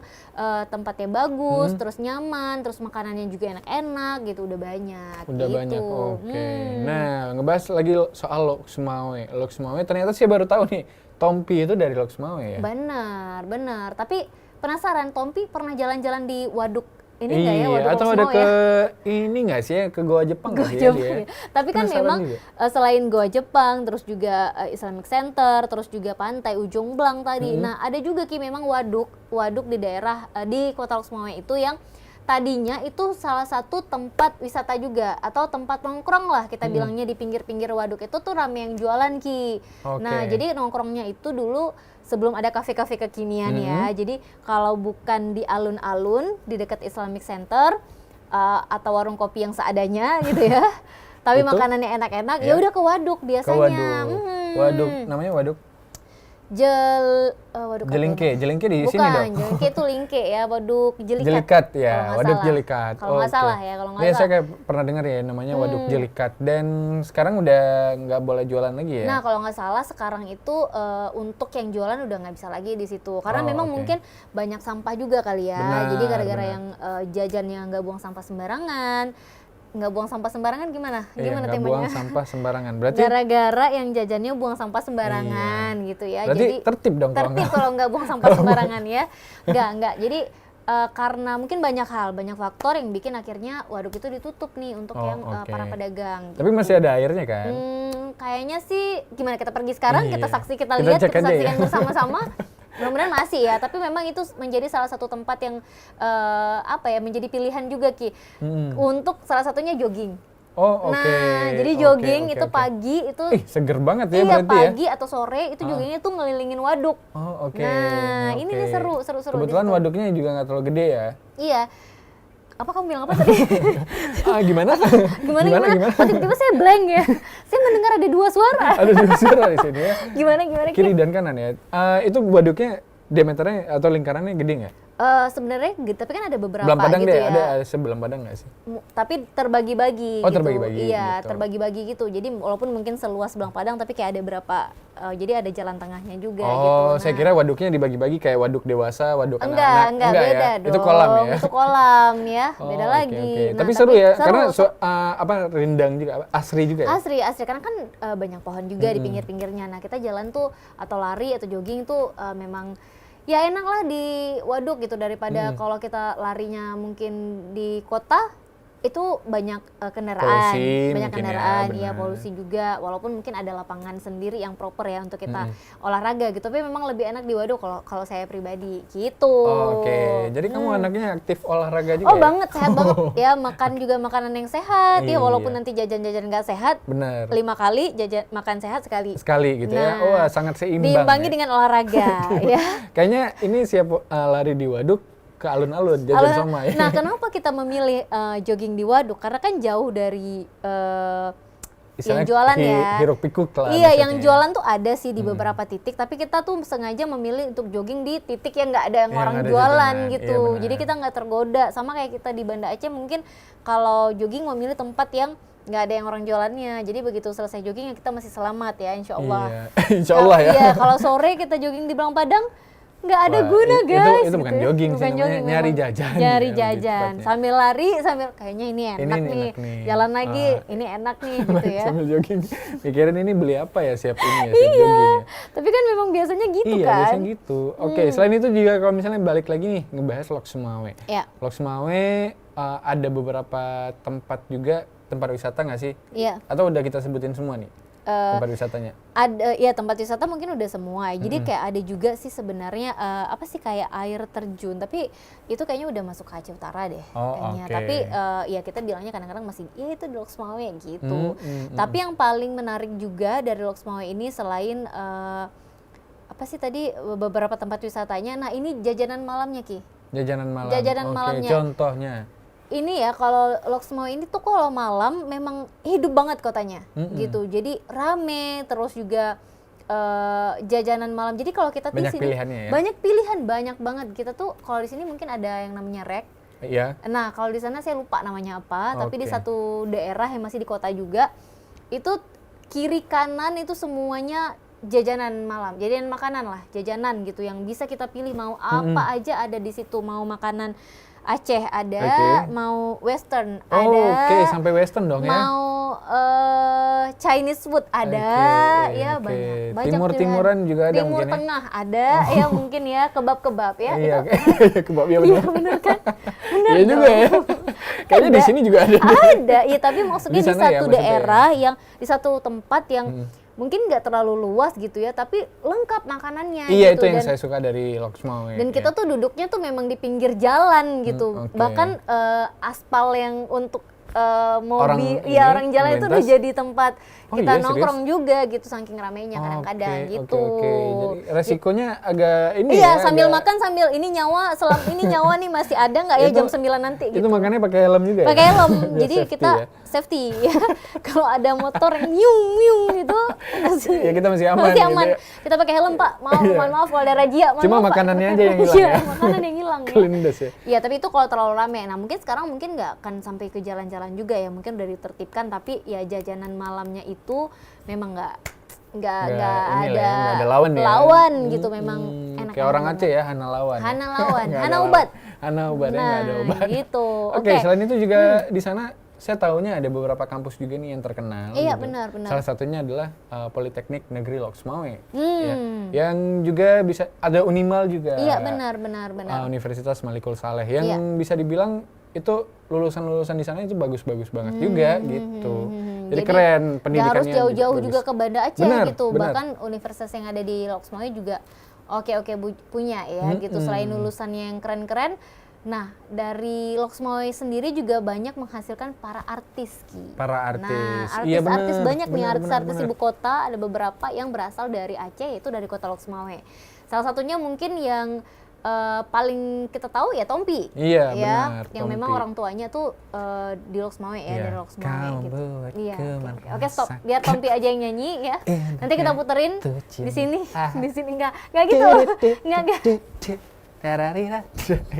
tempatnya bagus, terus nyaman, terus makanannya juga enak-enak gitu, udah banyak. Udah gitu. banyak, oke. Nah, ngebahas lagi soal Lok Sumawe. Lok Sumawe ternyata saya baru tahu nih, Tompi itu dari Lok Sumawe ya? Benar. Tapi penasaran, Tompi pernah jalan-jalan di waduk ini nggak ya, Iya, waduk atau Lok ada Sumawe ke ya? ini nggak sih ya, ke Goa Jepang nggak Goa sih Jepang ya dia? ya. Tapi kan Penasaran memang juga. selain Goa Jepang, terus juga Islamic Center, terus juga pantai Ujung Blang tadi. Nah ada juga memang waduk di daerah di Kota Lok Sumawe itu yang tadinya itu salah satu tempat wisata juga atau tempat nongkrong lah kita bilangnya, di pinggir-pinggir waduk itu tuh rame yang jualan Ki. Oke. Nah jadi nongkrongnya itu dulu sebelum ada kafe-kafe kekinian ya. Jadi kalau bukan di alun-alun di dekat Islamic Center atau warung kopi yang seadanya gitu ya. Tapi Itu? makanannya enak-enak, Ya. ya udah ke waduk Ke biasanya. waduk. Waduk, namanya waduk Waduk apa Jelingke. ya? Jelingke di Bukan, sini dong. Jelingke itu lingke ya, waduk Jelikat. Jelikat kalau ya, nggak waduk salah. Jelikat. Kalau nggak Oke. salah ya, kalau nggak Iya, saya salah. kayak pernah dengar ya namanya waduk Jelikat. Dan sekarang udah nggak boleh jualan lagi ya? Nah kalau nggak salah sekarang itu untuk yang jualan udah nggak bisa lagi di situ karena Oh, memang oke. mungkin banyak sampah juga kali ya. Benar, Jadi gara-gara benar. yang jajannya nggak buang sampah sembarangan, nggak buang sampah sembarangan gimana? Iya, Gimana nggak temanya? buang sampah sembarangan. Berarti Gara-gara yang jajannya buang sampah sembarangan gitu ya. Berarti Jadi tertib dong kalau tertib nggak. kalau nggak buang sampah sembarangan ya. Nggak. Jadi karena mungkin banyak faktor yang bikin akhirnya waduk itu ditutup nih untuk Oh, yang oke. para pedagang. Tapi masih ada airnya kan? Kayaknya sih gimana kita pergi sekarang, Iya. kita Kita lihat, cek kita aja saksikan ya. bersama-sama. Mudah-mudahan masih ya, tapi memang itu menjadi salah satu tempat yang menjadi pilihan juga Ki. Untuk salah satunya jogging. Oh, oke. Nah, jadi Oke, jogging oke, itu oke. pagi itu Seger banget ya iya berarti ya? pagi atau sore itu joggingnya tuh ngelilingin waduk. Oh, oke. Nah, ini nih seru. Kebetulan di situ. waduknya juga nggak terlalu gede ya? Iya. Apa kamu bilang apa tadi? Gimana? Gimana? Oh, tiba-tiba saya blank ya. Saya mendengar ada dua suara. Ada dua suara di sini ya. Gimana? Kiri dan kanan ya. Itu waduknya diameternya atau lingkarannya gede nggak? Sebenarnya tapi kan ada beberapa Belam Padang gitu deh, ya. ada sebelam Padang nggak sih? Tapi terbagi-bagi Oh, gitu. terbagi-bagi Iya, gitu. terbagi-bagi gitu. Jadi walaupun mungkin seluas Belang Padang tapi kayak ada berapa jadi ada jalan tengahnya juga gitu. Oh, saya Nah, kira waduknya dibagi-bagi kayak waduk dewasa, waduk enggak, anak-anak. beda ya? dong. Itu kolam ya? Itu kolam ya, Oh, beda oke, lagi. oke. Nah, Tapi seru ya, karena seru. rindang juga, asri juga ya? Asri karena kan banyak pohon juga di pinggir-pinggirnya. Nah, kita jalan tuh atau lari atau jogging tuh memang ya enak lah di waduk gitu daripada kalau kita larinya mungkin di kota itu banyak kendaraan, Polusi banyak mungkin ya, kendaraan, iya benar. polusi juga. Walaupun mungkin ada lapangan sendiri yang proper ya untuk kita olahraga gitu, tapi memang lebih enak di waduk kalau saya pribadi gitu. Oke, jadi kamu anaknya aktif olahraga juga Oh ya? banget, sehat banget ya, makan juga makanan yang sehat ya, walaupun Iya. nanti jajan-jajan nggak sehat, Bener. 5 kali jajan makan sehat sekali. Sekali gitu ya? Nah, Wah, sangat seimbang diimbangi ya? dengan olahraga ya. Kayaknya ini siap lari di waduk ke alun-alun, jajan Alun- sama ya? Nah, kenapa kita memilih jogging di waduk? Karena kan jauh dari yang Istilahnya jualan ya. hiruk pikuk lah. Iya, maksudnya yang ya. jualan tuh ada sih di beberapa titik, tapi kita tuh sengaja memilih untuk jogging di titik yang nggak ada yang Yang orang ada jualan jajanan. gitu. Iya, benar. Jadi kita nggak tergoda. Sama kayak kita di Banda Aceh mungkin kalau jogging memilih tempat yang nggak ada yang orang jualannya. Jadi begitu selesai jogging ya kita masih selamat ya, insya Allah. Iya, insya Allah ya. Iya, kalau sore kita jogging di Belang Padang, nggak ada Wah, guna guys. Itu bukan gitu ya. jogging sih, Bukan namanya jogging, nyari memang. jajan. Nyari ya, lebih jajan, tepatnya. sambil lari, sambil kayaknya ini enak Ini nih. enak nih. Jalan lagi, ini enak nih gitu ya. Sambil jogging, mikirin ini beli apa ya, siap ini ya, siap jogging ya. Tapi kan memang biasanya gitu Iya, kan. biasanya gitu. Oke, selain itu juga kalau misalnya balik lagi nih, ngebahas Lok Sumawe. Ya. Lok Sumawe ada beberapa tempat juga, tempat wisata nggak sih? Iya. Atau udah kita sebutin semua nih, tempat wisatanya? Ada ya, tempat wisata mungkin udah semua. Jadi kayak ada juga sih sebenarnya apa sih kayak air terjun, tapi itu kayaknya udah masuk ke Aceh Utara deh Oh, kayaknya. oke. Tapi ya kita bilangnya kadang-kadang masih ya itu di Lok Sumawe gitu. Tapi yang paling menarik juga dari Lok Sumawe ini selain apa sih tadi beberapa tempat wisatanya. Nah, ini jajanan malamnya Ki. Jajanan malam. Jajanan Oke, malamnya. contohnya. Ini ya kalau Lok Sumawe ini tuh kalau malam memang hidup banget kotanya gitu. Jadi rame, terus juga jajanan malam. Jadi kalau kita di Banyak sini pilihannya ya? banyak pilihan, banyak banget. Kita tuh kalau di sini mungkin ada yang namanya rek. Iya. Nah, kalau di sana saya lupa namanya apa, tapi di Oke. satu daerah yang masih di kota juga itu kiri kanan itu semuanya jajanan malam, jajanan makanan lah, jajanan gitu yang bisa kita pilih mau apa aja ada di situ, mau makanan Aceh ada, Oke. mau Western Oh, ada, oke, sampai Western dong ya? mau Chinese food ada, Oke, ya oke. banyak Timur-timuran pilihan. juga ada Timur mungkin ya? Tengah ada, ya mungkin ya kebab-kebab ya. Iya, Itu kebab ya iya benar. bener kan? Bener Iya juga ya. Kayaknya di Ada. sini juga ada. Ada, iya tapi maksudnya Di di sana ya, satu maksudnya daerah yang di satu tempat yang mungkin nggak terlalu luas gitu ya, tapi lengkap makanannya. Iya, gitu. itu yang Dan- saya suka dari Lok Sumawe. Dan kita ya. tuh duduknya tuh memang di pinggir jalan gitu, oke. bahkan aspal yang untuk Orang mobil, ini, ya orang jalan itu udah melintas? jadi tempat Oh kita iya, nongkrong juga gitu, saking ramainya kadang-kadang Oke, gitu. Oke. Jadi resikonya agak ini Iya, ya. sambil agak- makan sambil ini nyawa, ini nyawa nih masih ada nggak ya Itu- jam 9 nanti gitu. Itu makannya pakai helm juga ya? Pakai helm, Biar jadi safety kita ya. safety ya. Kalau ada motor yang nyung gitu, Ya, kita masih aman Masih gitu aman. ya. Kita pakai helm Pak, mohon maaf kalau ada razia. mohon Cuma maaf, Pak. makanannya aja yang hilang Iya, ya. makanan yang hilang ya. Kelindes ya. Iya, tapi itu kalau terlalu rame. Nah, mungkin sekarang mungkin nggak akan sampai ke jalan-jalan juga ya, mungkin udah ditertibkan. Tapi ya jajanan malamnya itu memang nggak Nggak ada inilah ya, nggak ada lawan ya. lawan gitu, memang enak Kayak orang Aceh ya, Hana lawan. Hana lawan, Nggak Hana ada obat. lawan. Hana obat ya, nggak ada Nah, obat. gitu. Oke, Oke. selain itu juga di sana saya tahunya ada beberapa kampus juga nih yang terkenal. Iya, gitu. benar. Salah satunya adalah Politeknik Negeri Lok Sumawe. Hmm. Ya. Yang juga bisa ada Unimal juga. Iya, benar. Universitas Malikul Saleh yang Iya. bisa dibilang itu lulusan-lulusan di sana itu bagus-bagus banget juga gitu. Jadi keren Nggak pendidikannya. harus jauh-jauh bagus. juga ke Banda Aceh Benar, gitu. benar. Bahkan universitas yang ada di Lok Sumawe juga oke punya ya gitu. Selain lulusannya yang keren-keren, nah dari Lok Sumawe sendiri juga banyak menghasilkan para artis Ki. Para artis. Nah, Iya, artis-artis benar, banyak nih, benar, artis-artis benar. ibu kota ada beberapa yang berasal dari Aceh, yaitu dari kota Lok Sumawe. Salah satunya mungkin yang paling kita tahu ya Tompi. Iya, ya, benar, yang Tompi. memang orang tuanya tuh di Lok Sumawe ya, Iya. dari Lok Sumawe Kau gitu. buat Iya. kemana Oke, stop. sakit. Biar Tompi aja yang nyanyi ya. Nanti kita puterin tuh di sini. cinta. Di sini enggak gitu loh. Enggak. Tararira.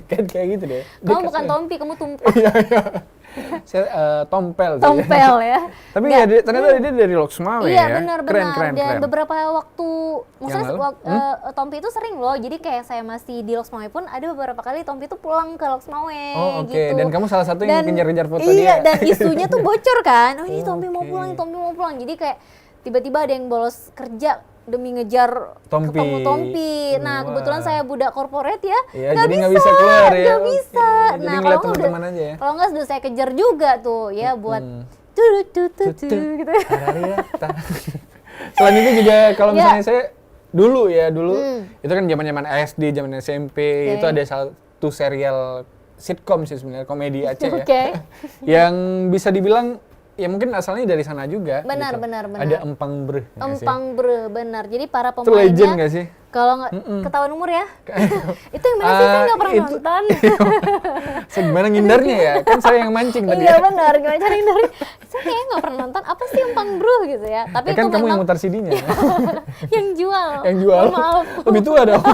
Kan kayak gitu deh. Kamu bukan Tompi, kamu tumpah. Saya tompel sih. Tompel ya. Tapi Nggak. ya ternyata dia dari Lok Sumawe Iya, ya. benar-benar. Keren. Dan beberapa waktu, maksudnya lalu? Tompi itu sering loh. Jadi kayak saya masih di Lok Sumawe pun ada beberapa kali Tompi itu pulang ke Lok Sumawe. Oh, oke. Gitu. Dan kamu salah satu yang kejar-kejar foto iya, dia. dan isunya tuh bocor kan. Oh, ini Tompi mau Oke. pulang, Tompi mau pulang. Jadi kayak tiba-tiba ada yang bolos kerja demi ngejar Tompi. ketemu Tompi. Nah, Wah. kebetulan saya budak korporat ya. Iya, jadi nggak bisa keluar ya. Nggak bisa. Oke, jadi Nah, ngeliat kalau nggak teman-teman aja ya. Kalau nggak sudah saya kejar juga tuh ya buat gitu. Tararira. Selain itu juga kalau Ya. misalnya saya dulu itu kan zaman-zaman SD, zaman SMP, Oke. itu ada satu serial sitkom sih sebenarnya, komedi Aceh ya. Oke. Yang bisa dibilang ya mungkin asalnya dari sana juga. Benar, gitu. benar. Ada Empang Breh. nggak sih? Empang Bre, benar. Jadi para Itu legend pemainnya nggak sih? kalau nggak ketahuan umur ya. Itu yang mana sih, saya nggak pernah itu- nonton. Saya gimana ngindarnya ya? Kan saya yang mancing tadi. Iya ya. benar, gimana cari dari. Saya kayaknya nggak pernah nonton. Apa sih Empang Bre gitu ya? Tapi Ya itu kan kamu yang memang mutar CD-nya. yang jual. Yang jual. Mohon maaf. Lebih tua dong.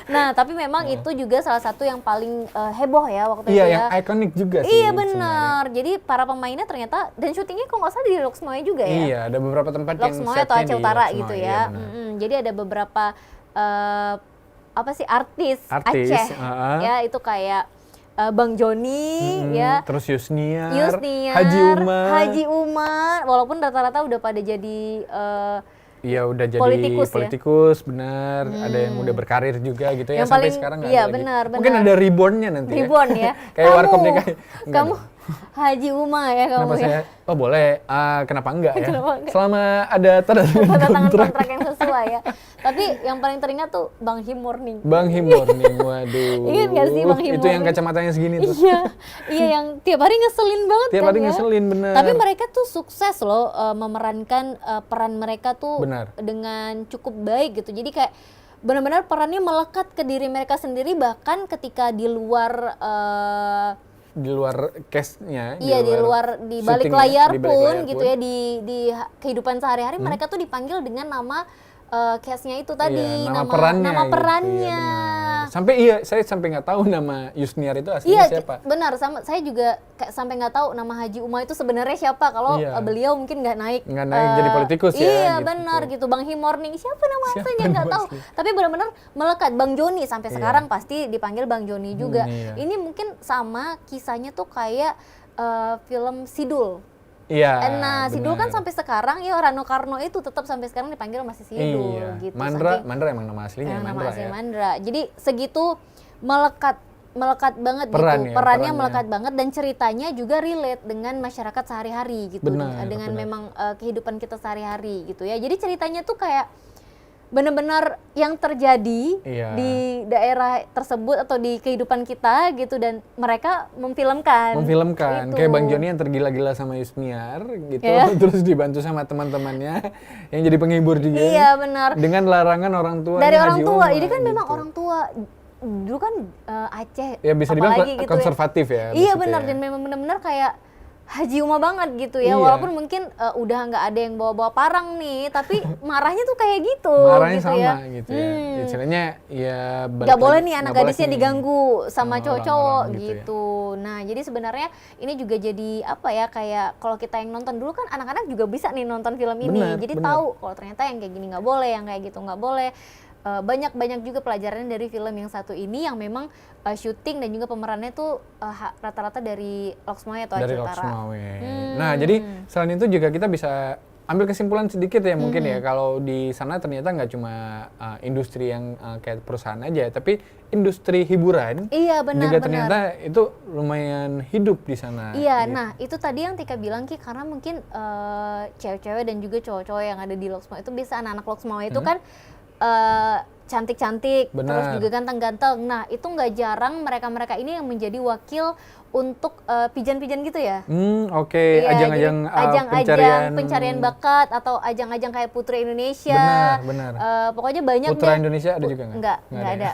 Nah, tapi memang itu juga salah satu yang paling heboh ya waktu Iya, itu yang ya. ikonik juga sih. Iya sebenarnya. benar. Jadi para pemainnya ternyata dan syutingnya kok nggak salah di Lok Sumawe juga ya. Iya, ada beberapa tempat Lok yang Sumawe atau setnya Aceh di Utara Lok gitu Sumawe, ya. iya, benar. Jadi ada beberapa apa sih artis Artis, Aceh ya, itu kayak Bang Joni ya, terus Yusniar, Haji Umar, walaupun rata-rata udah pada jadi iya udah jadi politikus benar. Ada yang udah berkarir juga gitu ya, yang sampai paling, sekarang nggak iya, ada lagi. benar. Mungkin ada reborn-nya nanti Reborn ya. Kayak Warkop DKI. Kamu Haji Uma ya kamu. Kenapa ya? saya? Oh boleh. Kenapa enggak ya? Kenapa enggak? Selama ada tanda tangan kontrak yang sesuai ya. Tapi yang paling teringat tuh Bang Him Morning. Bang Him Morning, waduh. Ingat nggak sih Bang Him Itu Morning? yang kacamatanya segini tuh. Iya yang tiap hari ngeselin banget Tiap kan hari ya. ngeselin, bener. Tapi mereka tuh sukses loh memerankan peran mereka tuh Benar. dengan cukup baik gitu. Jadi kayak benar-benar perannya melekat ke diri mereka sendiri, bahkan ketika di luar di luar cast-nya, iya di balik syutingnya, layar di balik pun layar gitu pun. ya, di kehidupan sehari-hari mereka tuh dipanggil dengan nama cast-nya itu tadi, Iya, nama perannya. nama gitu. perannya. Iya, sampai saya sampai nggak tahu nama Yusniar itu aslinya Iya, siapa. benar. Sama saya juga kayak sampai nggak tahu nama Haji Uma itu sebenarnya siapa. Kalau Iya. beliau mungkin nggak naik Jadi politikus ya. Iya, gitu. benar gitu. Bang Him Morning siapa nama Siapa aslinya nggak nama tahu. asli? Tapi benar-benar melekat. Bang Joni sampai Iya. sekarang pasti dipanggil Bang Joni juga. Iya. Ini mungkin sama kisahnya tuh kayak film Sidul. Iya. Nah, Sidul kan benar. sampai sekarang ya, Rano Karno itu tetap sampai sekarang dipanggil masih Sidul Iya. gitu. Mandra Saking- emang nama aslinya nama Mandra asli ya. Mandra. Jadi segitu melekat banget Peran gitu. ya, Perannya perannya. melekat banget dan ceritanya juga relate dengan masyarakat sehari-hari gitu. Benar, Dengan benar. memang kehidupan kita sehari-hari gitu ya. Jadi ceritanya tuh kayak benar-benar yang terjadi Iya. di daerah tersebut atau di kehidupan kita gitu, dan mereka memfilmkan. Gitu. Kayak Bang Joni yang tergila-gila sama Yusniar gitu, Iya. terus dibantu sama teman-temannya yang jadi penghibur juga. Iya, benar. Dengan larangan orang tua. Dari orang tua. Jadi kan memang orang tua dulu kan Aceh, ya bisa dibilang apalagi gitu konservatif ya. Iya maksudnya benar, ya. dan memang benar-benar kayak Haji Uma banget gitu ya. Iya. Walaupun mungkin udah nggak ada yang bawa-bawa parang nih, tapi marahnya tuh kayak gitu. Marahnya gitu sama ya. gitu ya. Istilahnya ya Nggak boleh nih anak gadisnya nih. diganggu sama Sama cowok-cowok orang-orang gitu ya. gitu. Nah, jadi sebenarnya ini juga jadi apa ya, kayak kalau kita yang nonton dulu kan anak-anak juga bisa nih nonton film ini. Benar, Jadi benar. tahu kalau ternyata yang kayak gini nggak boleh, yang kayak gitu nggak boleh. Banyak juga pelajaran dari film yang satu ini, yang memang syuting dan juga pemerannya tuh rata-rata dari Loksmawe atau Aceh Dari Utara. Loksmawe. Nah, jadi selain itu juga kita bisa ambil kesimpulan sedikit ya mungkin ya, kalau di sana ternyata nggak cuma industri yang kayak perusahaan aja, tapi industri hiburan Iya, benar, juga benar. ternyata itu lumayan hidup di sana. Iya, gitu. nah itu tadi yang Tika bilang Ki, karena mungkin cewek-cewek dan juga cowok-cowok yang ada di Loksmawe itu biasa, anak-anak Loksmawe itu kan cantik-cantik, Benar. terus juga ganteng-ganteng. Nah itu nggak jarang mereka-mereka ini yang menjadi wakil untuk pijan-pijan gitu ya. Oke. Iya, Ajang-ajang jadi ajang-ajang pencarian bakat atau ajang-ajang kayak Putri Indonesia. Benar. Pokoknya banyak Putra deh. Indonesia ada juga nggak? Nggak ada.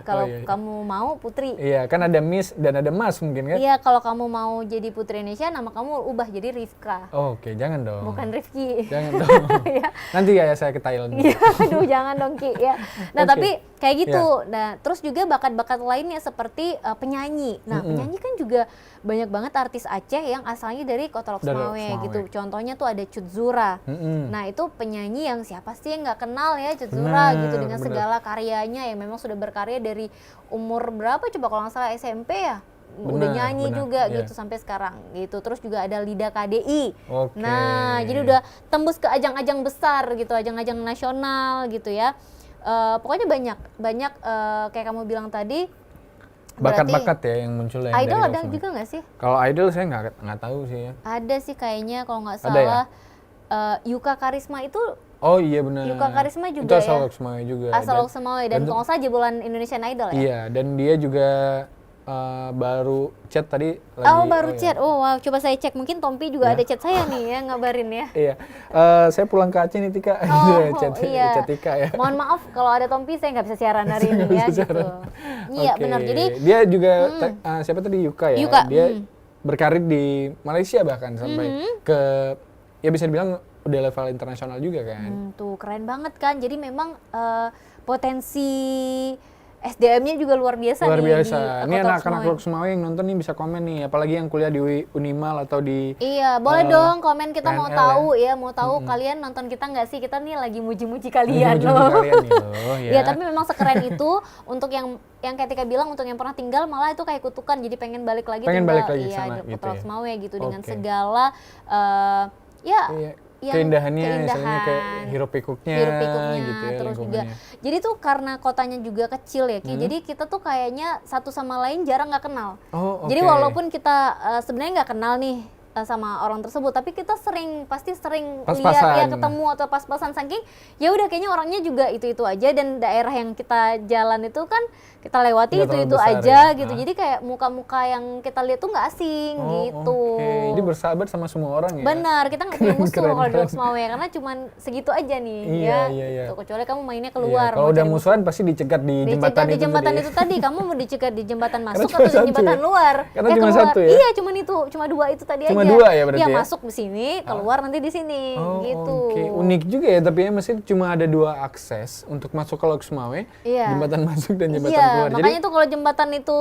Kalau iya. kamu mau Putri. Iya, kan ada Miss dan ada Mas mungkin kan? Iya, kalau kamu mau jadi Putri Indonesia, nama kamu ubah jadi Rifka. Oke, jangan dong. Bukan Rifki. Jangan dong. Iya. Nanti ya saya ke Thailand. Iya, aduh jangan dong Ki ya. Nah, Oke. tapi kayak gitu. Nah, terus juga bakat-bakat lainnya seperti penyanyi. Nah, penyanyi kan juga banyak banget artis Aceh yang asalnya dari Kota Loksmawe Loksmawe. gitu. Contohnya tuh ada Cut Zura. Nah, itu penyanyi yang siapa sih yang nggak kenal ya Cut Zura gitu, dengan bener. segala karyanya yang memang sudah berkarya dari umur berapa coba, kalau nggak salah SMP ya. Udah Benar, nyanyi benar, juga iya. gitu sampai sekarang gitu. Terus juga ada Lida KDI. Oke. Nah, jadi udah tembus ke ajang-ajang besar gitu, ajang-ajang nasional gitu ya. Pokoknya banyak kayak kamu bilang tadi. berarti Bakat-bakat ya yang muncul yang Idol dari ada Loksmawe. juga nggak sih? Kalau idol saya nggak tahu sih ya. Ada sih kayaknya kalau nggak Ada ya? salah. Yuka Karisma itu Oh iya benar. Yuka Karisma Itu juga asal ya? Loksmawe juga. asal Loksmawe, dan kalau nggak salah jebolan Indonesian Idol ya? Iya, dan dia juga baru chat tadi lagi. Oh, baru iya. chat. Oh, wow, coba saya cek. Mungkin Tompi juga Ya. ada chat saya nih ya, ngabarin ya. Iya. Saya pulang ke Aceh nih Tika. Oh, chat iya. chat Tika ya. Mohon maaf kalau ada Tompi, saya nggak bisa siaran hari ini ya bisa gitu. siaran. Iya, Oke. benar. Jadi dia juga siapa tadi Yuka ya? Yuka, Dia berkarir di Malaysia bahkan sampai ke, ya bisa dibilang udah level internasional juga kan. tuh keren banget kan. Jadi memang potensi SDM-nya juga luar biasa Luar nih biasa. di Ini Kota anak-anak Lok Sumawe yang nonton nih bisa komen nih, apalagi yang kuliah di Unimal atau di Iya, boleh dong komen, kita mau PNL tahu ya, mau tahu kalian nonton kita nggak sih? Kita nih lagi muji-muji kalian Muji-muji loh. kalian nih loh, ya. Iya, tapi memang sekeren itu untuk yang kayak Tika bilang, untuk yang pernah tinggal malah itu kayak kutukan, jadi pengen balik lagi Pengen tinggal balik lagi iya sana, di gitu Kota Lok ya. Sumawe gitu dengan Oke. segala ya Iya, yang keindahannya, misalnya kayak keindahan, hiruk pikuknya hiruk-pikuknya, gitu ya, terus juga lingkungannya. jadi tuh karena kotanya juga kecil ya Ki, jadi kita tuh kayaknya satu sama lain jarang nggak kenal. Oh, Jadi oke. walaupun kita sebenarnya nggak kenal nih sama orang tersebut, tapi kita pasti sering lihat Pas-pasan. ya, ketemu atau pas-pasan, saking ya udah kayaknya orangnya juga itu aja, dan daerah yang kita jalan itu kan kita lewati Nggak terlalu itu besar aja ya? gitu. Ah. Jadi kayak muka-muka yang kita lihat tuh nggak asing Oh, gitu. oke. Jadi bersahabat sama semua orang ya? Benar, kita nggak punya musuh Keren, kalau di keren. Lok Sumawe karena cuman segitu aja nih Iya, ya. iya, iya. Gitu. Kecuali kamu mainnya Iya, keluar. kalau mau udah cari musuhan pasti dicegat di jembatan di itu jembatan tadi. itu tadi. Kamu mau dicegat di jembatan masuk cuma atau di satu jembatan ya? luar? Karena cuma keluar. satu ya? Iya, cuman itu, cuma dua itu tadi Cuma aja. dua ya berarti Iya, ya? masuk di sini, keluar nanti di sini Oh, gitu. oke. Unik juga ya, tapi ya mesin cuma ada 2 akses untuk masuk ke Lok Sumawe, Iya. jembatan masuk dan jembatan Iya, keluar. makanya tuh kalau jembatan itu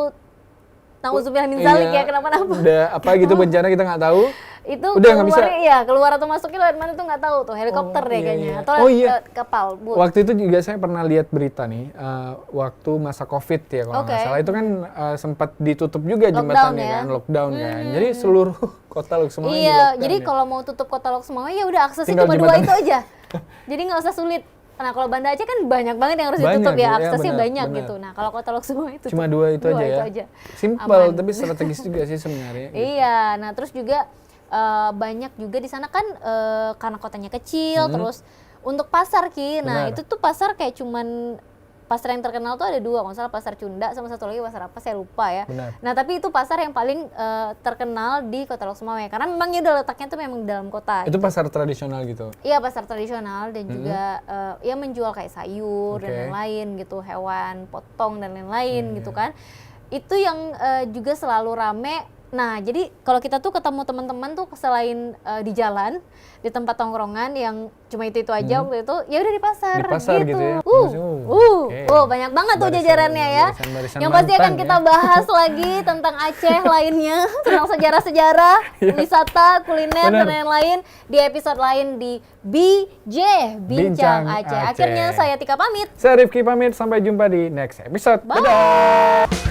nauzubillah min zalik ya, kenapa-napa. Udah apa gitu bencana kita nggak tahu. Itu Udah nggak bisa. keluarnya iya, keluar atau masuknya lewat mana tuh nggak tahu tuh, helikopter Oh, deh iya, kayaknya iya. atau Oh, iya. kapal, boat. Waktu itu juga saya pernah lihat berita nih, waktu masa COVID ya kalau nggak Oke. salah. Itu kan sempat ditutup juga Lockdown jembatannya ya? kan, lockdown kan. Jadi seluruh kota Lok Sumawe Iya, di-lockdown jadi ya. kalau mau tutup Kota Lok Sumawe ya udah aksesnya Tinggal cuma dua jembatan. itu aja. Jadi nggak usah sulit. Nah, kalau Banda Aceh kan banyak banget yang harus Banyak ditutup ya, ya, aksesnya benar, banyak benar. gitu. Nah, kalau Kota Lok Sumawe itu Cuma 2 itu aja ya. aja. Simple Aman. tapi strategis juga sih sebenarnya. gitu. Iya, nah terus juga banyak juga di sana kan karena kotanya kecil, terus untuk pasar Ki. Nah, Benar. itu tuh pasar kayak cuman pasar yang terkenal tuh ada 2, kalau nggak salah Pasar Cunda sama satu lagi pasar apa saya lupa ya. Benar. Nah, tapi itu pasar yang paling terkenal di Kota Lok Sumawe karena memang ya udah letaknya tuh memang di dalam kota. Itu pasar tradisional gitu. Iya, pasar tradisional dan juga ya menjual kayak sayur dan Oke. lain-lain gitu, hewan potong dan lain-lain gitu kan. Itu yang juga selalu rame. Nah, jadi kalau kita tuh ketemu teman-teman tuh selain di jalan, di tempat tongkrongan yang cuma itu aja waktu itu, ya udah di pasar. Di pasar gitu ya? Oke. Banyak banget tuh Barisan- jajarannya ya. barisan-barisan Yang pasti akan mantan kita ya. bahas lagi tentang Aceh lainnya, tentang sejarah-sejarah, wisata, kuliner Benar. dan lain-lain di episode lain di BJ Bincang Bincang Aceh. Aceh. Akhirnya saya Tika pamit. Saya Rifki pamit, sampai jumpa di next episode. Bye. Dadah!